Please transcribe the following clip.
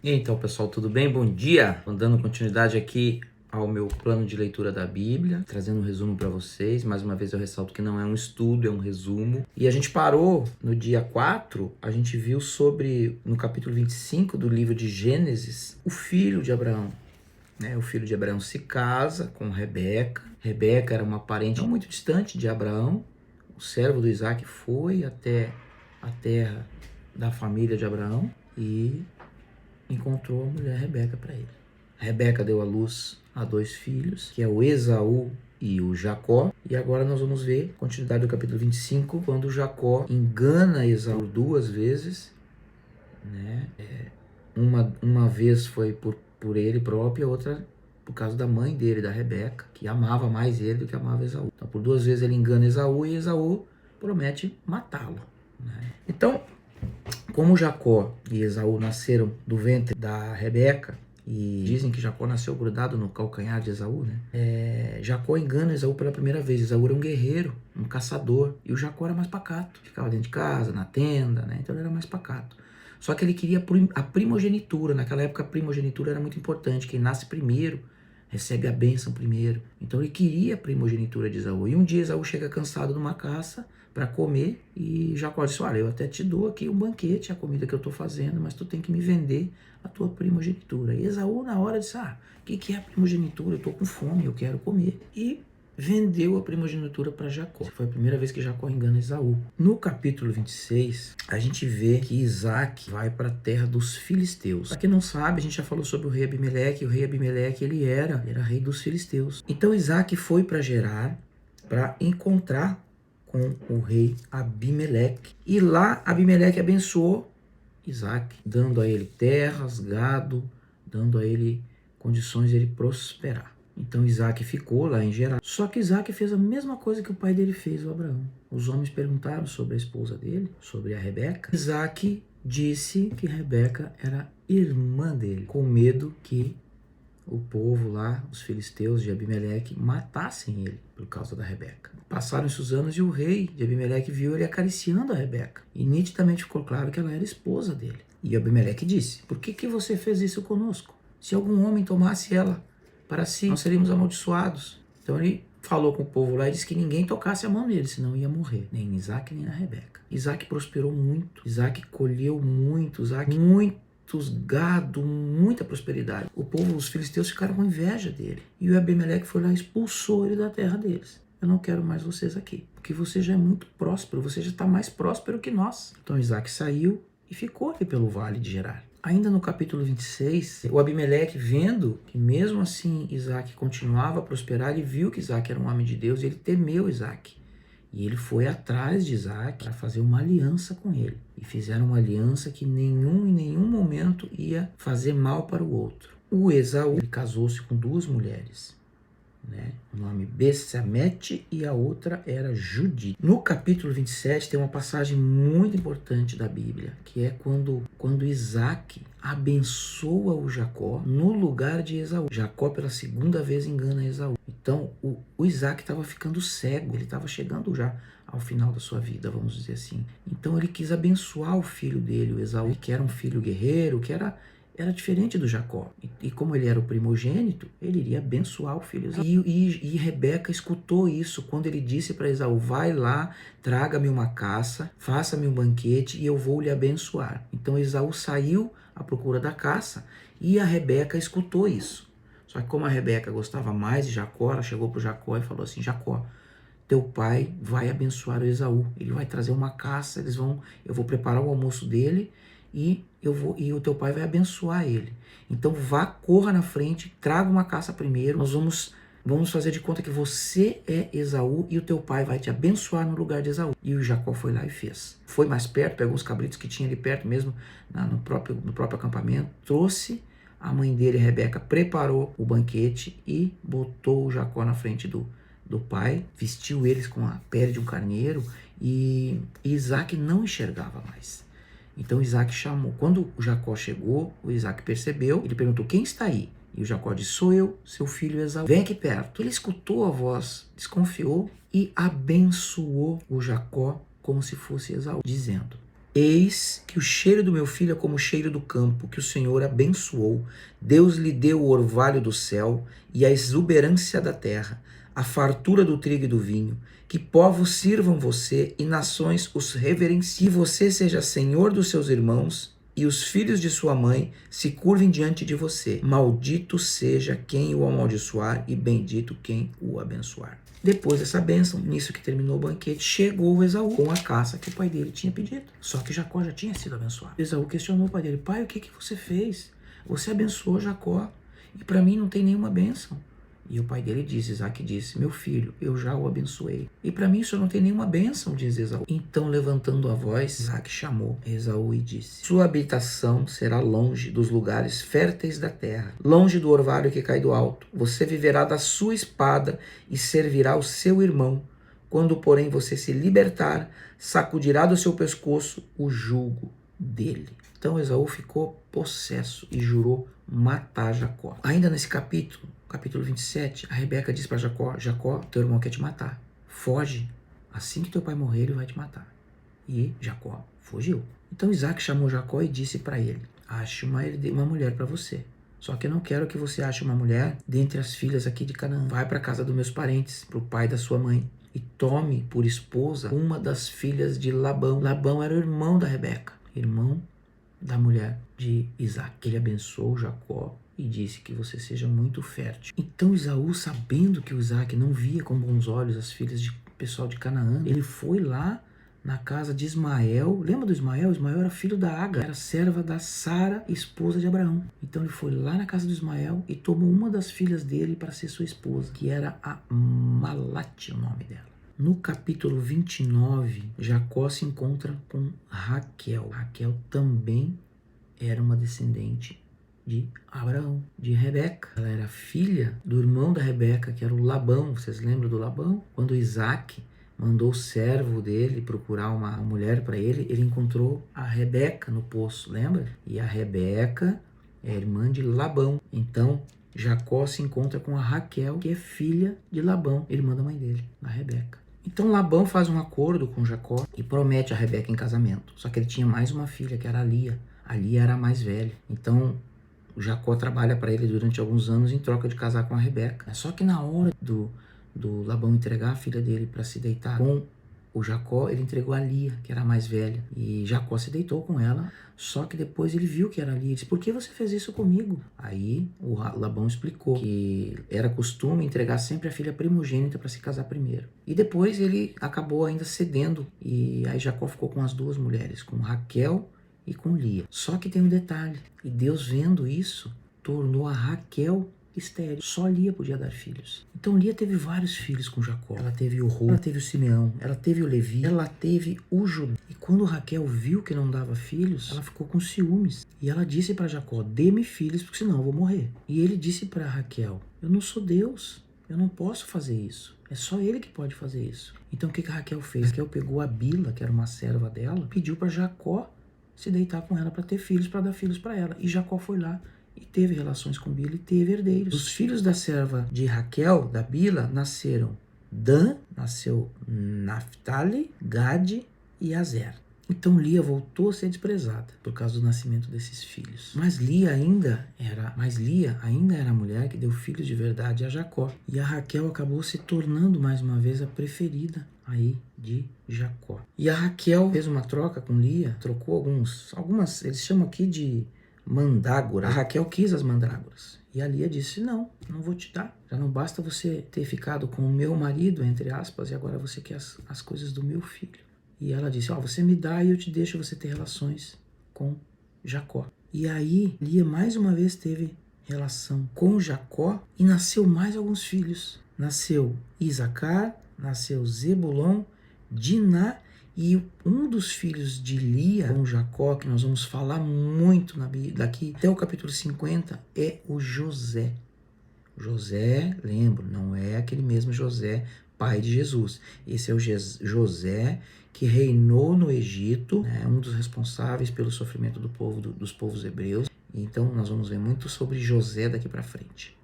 E então, pessoal, tudo bem? Bom dia! Dando continuidade aqui ao meu plano de leitura da Bíblia, trazendo um resumo para vocês. Mais uma vez eu ressalto que não é um estudo, é um resumo. E a gente parou no dia 4, a gente viu sobre, no capítulo 25 do livro de Gênesis, o filho de Abraão. O filho de Abraão se casa com Rebeca. Rebeca era uma parente não muito distante de Abraão. O servo do Isaac foi até a terra da família de Abraão e encontrou a mulher Rebeca para ele. Rebeca deu à luz a 2 filhos, que é o Esaú e o Jacó. E agora nós vamos ver a continuidade do capítulo 25, quando Jacó engana Esaú 2 vezes. Uma vez foi por ele próprio, a outra por causa da mãe dele, da Rebeca, que amava mais ele do que amava Esaú. Então por 2 vezes ele engana Esaú e Esaú promete matá-lo. Então, como Jacó e Esaú nasceram do ventre da Rebeca, e dizem que Jacó nasceu grudado no calcanhar de Esaú, Jacó engana Esaú pela primeira vez. Esaú era um guerreiro, um caçador, e o Jacó era mais pacato. Ficava dentro de casa, na tenda, então ele era mais pacato. Só que ele queria a primogenitura. Naquela época a primogenitura era muito importante. Quem nasce primeiro recebe a bênção primeiro. Então ele queria a primogenitura de Esaú. E um dia Esaú chega cansado numa caça para comer, e Jacó disse: olha, eu até te dou aqui um banquete, a comida que eu estou fazendo, mas tu tem que me vender a tua primogenitura. E Esaú na hora disse: o que é a primogenitura? Eu estou com fome, eu quero comer. E vendeu a primogenitura para Jacó. Foi a primeira vez que Jacó engana Esaú. No capítulo 26, a gente vê que Isaac vai para a terra dos filisteus. Para quem não sabe, a gente já falou sobre o rei Abimeleque. O rei Abimeleque, ele era rei dos filisteus. Então Isaac foi para Gerar para encontrar com o rei Abimeleque. E lá Abimeleque abençoou Isaac, dando a ele terras, gado, dando a ele condições de ele prosperar. Então Isaac ficou lá em Gerar. Só que Isaac fez a mesma coisa que o pai dele fez, o Abraão. Os homens perguntaram sobre a esposa dele, sobre a Rebeca. Isaac disse que Rebeca era irmã dele, com medo que o povo lá, os filisteus de Abimeleque, matassem ele por causa da Rebeca. Passaram-se os anos e o rei de Abimeleque viu ele acariciando a Rebeca. E nitidamente ficou claro que ela era esposa dele. E Abimeleque disse: por que você fez isso conosco? Se algum homem tomasse ela para si, nós seríamos amaldiçoados. Então ele falou com o povo lá e disse que ninguém tocasse a mão nele, senão ia morrer. Nem Isaac, nem a Rebeca. Isaac prosperou muito. Isaac colheu muito. Isaac muitos gado, muita prosperidade. O povo, os filisteus, ficaram com inveja dele. E o Abimeleque foi lá e expulsou ele da terra deles. Eu não quero mais vocês aqui, porque você já é muito próspero, você já está mais próspero que nós. Então Isaac saiu e ficou aqui pelo vale de Gerar. Ainda no capítulo 26, o Abimeleque, vendo que mesmo assim Isaac continuava a prosperar, ele viu que Isaac era um homem de Deus e ele temeu Isaac. E ele foi atrás de Isaac para fazer uma aliança com ele. E fizeram uma aliança que em nenhum momento ia fazer mal para o outro. O Esaú casou-se com 2 mulheres. O nome Bessamete e a outra era Judite. No capítulo 27 tem uma passagem muito importante da Bíblia, que é quando Isaac abençoa o Jacó no lugar de Esaú. Jacó pela segunda vez engana Esaú. Então o Isaac estava ficando cego, ele estava chegando já ao final da sua vida, vamos dizer assim. Então ele quis abençoar o filho dele, o Esaú, que era um filho guerreiro, que era diferente do Jacó. E como ele era o primogênito, ele iria abençoar o filho Esaú. E Rebeca escutou isso quando ele disse para Esaú: vai lá, traga-me uma caça, faça-me um banquete e eu vou lhe abençoar. Então Esaú saiu à procura da caça e a Rebeca escutou isso. Só que como a Rebeca gostava mais de Jacó, ela chegou para o Jacó e falou assim: Jacó, teu pai vai abençoar o Esaú, ele vai trazer uma caça, eu vou preparar o almoço dele e o teu pai vai abençoar ele. Então vá, corra na frente, traga uma caça primeiro, nós vamos fazer de conta que você é Esaú e o teu pai vai te abençoar no lugar de Esaú. E o Jacó foi lá e fez. Foi mais perto, pegou os cabritos que tinha ali perto mesmo, no próprio acampamento, trouxe. A mãe dele, Rebeca, preparou o banquete e botou o Jacó na frente do pai, vestiu eles com a pele de um carneiro, e Isaac não enxergava mais. Então Isaac chamou. Quando o Jacó chegou, o Isaac percebeu, ele perguntou: quem está aí? E o Jacó disse: sou eu, seu filho Esaú. Vem aqui perto. Ele escutou a voz, desconfiou e abençoou o Jacó como se fosse Esaú, dizendo: Eis que o cheiro do meu filho é como o cheiro do campo, que o Senhor abençoou. Deus lhe deu o orvalho do céu e a exuberância da terra, a fartura do trigo e do vinho. Que povos sirvam você e nações os reverenciem. Que você seja senhor dos seus irmãos e os filhos de sua mãe se curvem diante de você. Maldito seja quem o amaldiçoar e bendito quem o abençoar. Depois dessa bênção, nisso que terminou o banquete, chegou o Esaú com a caça que o pai dele tinha pedido. Só que Jacó já tinha sido abençoado. Esaú questionou o pai dele: pai, o que você fez? Você abençoou Jacó e para mim não tem nenhuma bênção. E o pai dele disse, Isaac disse: meu filho, eu já o abençoei. E para mim isso não tem nenhuma bênção, diz Esaú. Então, levantando a voz, Isaac chamou Esaú e disse: sua habitação será longe dos lugares férteis da terra, longe do orvalho que cai do alto. Você viverá da sua espada e servirá o seu irmão. Quando, porém, você se libertar, sacudirá do seu pescoço o jugo dele. Então Esaú ficou possesso e jurou matar Jacó. Ainda nesse capítulo 27, a Rebeca diz para Jacó: Jacó, teu irmão quer te matar. Foge. Assim que teu pai morrer, ele vai te matar. E Jacó fugiu. Então Isaac chamou Jacó e disse para ele: ache uma mulher para você. Só que eu não quero que você ache uma mulher dentre as filhas aqui de Canaã. Vai para a casa dos meus parentes, para o pai da sua mãe, e tome por esposa uma das filhas de Labão. Labão era o irmão da Rebeca, irmão da mulher de Isaac. Ele abençoou Jacó e disse que você seja muito fértil. Então Esaú, sabendo que o Isaac não via com bons olhos as filhas de pessoal de Canaã, ele foi lá na casa de Ismael. Lembra do Ismael? Ismael era filho da Agar, era serva da Sara, esposa de Abraão. Então ele foi lá na casa do Ismael e tomou uma das filhas dele para ser sua esposa, que era a Malate, o nome dela. No capítulo 29, Jacó se encontra com Raquel. Raquel também era uma descendente de Abraão, de Rebeca. Ela era filha do irmão da Rebeca, que era o Labão. Vocês lembram do Labão? Quando Isaac mandou o servo dele procurar uma mulher para ele, ele encontrou a Rebeca no poço, lembra? E a Rebeca é irmã de Labão. Então, Jacó se encontra com a Raquel, que é filha de Labão, irmã da mãe dele, a Rebeca. Então Labão faz um acordo com Jacó e promete a Rebeca em casamento. Só que ele tinha mais uma filha, que era a Lia. A Lia era a mais velha. Então Jacó trabalha para ele durante alguns anos em troca de casar com a Rebeca. Só que na hora do Labão entregar a filha dele para se deitar com o Jacó, ele entregou a Lia, que era a mais velha. E Jacó se deitou com ela, só que depois ele viu que era a Lia. Ele disse: por que você fez isso comigo? Aí o Labão explicou que era costume entregar sempre a filha primogênita para se casar primeiro. E depois ele acabou ainda cedendo. E aí Jacó ficou com as duas mulheres, com Raquel e com Lia. Só que tem um detalhe. E Deus, vendo isso, tornou a Raquel estéril. Só Lia podia dar filhos. Então Lia teve vários filhos com Jacó. Ela teve o Rô, ela teve o Simeão, ela teve o Levi, ela teve o Judá. E quando Raquel viu que não dava filhos, ela ficou com ciúmes. E ela disse para Jacó: dê-me filhos, porque senão eu vou morrer. E ele disse para Raquel: eu não sou Deus, eu não posso fazer isso. É só ele que pode fazer isso. Então o que a Raquel fez? Raquel pegou a Bila, que era uma serva dela, pediu para Jacó se deitar com ela para ter filhos, para dar filhos para ela. E Jacó foi lá e teve relações com Bila e teve herdeiros. Os filhos da serva de Raquel, da Bila, nasceram Dan, nasceu Naphtali, Gade e Azer. Então Lia voltou a ser desprezada por causa do nascimento desses filhos. Mas Lia ainda era a mulher que deu filhos de verdade a Jacó. E a Raquel acabou se tornando mais uma vez a preferida aí de Jacó. E a Raquel fez uma troca com Lia, trocou algumas, eles chamam aqui de mandrágora. A Raquel quis as mandrágoras. E a Lia disse: não vou te dar. Já não basta você ter ficado com o meu marido, entre aspas, e agora você quer as coisas do meu filho. E ela disse: você me dá e eu te deixo você ter relações com Jacó. E aí Lia mais uma vez teve relação com Jacó e nasceu mais alguns filhos. Nasceu Isacar, nasceu Zebulon, Diná. E um dos filhos de Lia com Jacó, que nós vamos falar muito daqui até o capítulo 50, é o José. José, lembro, não é aquele mesmo José, pai de Jesus. Esse é o José que reinou no Egito, né, um dos responsáveis pelo sofrimento dos povos hebreus. Então nós vamos ver muito sobre José daqui para frente.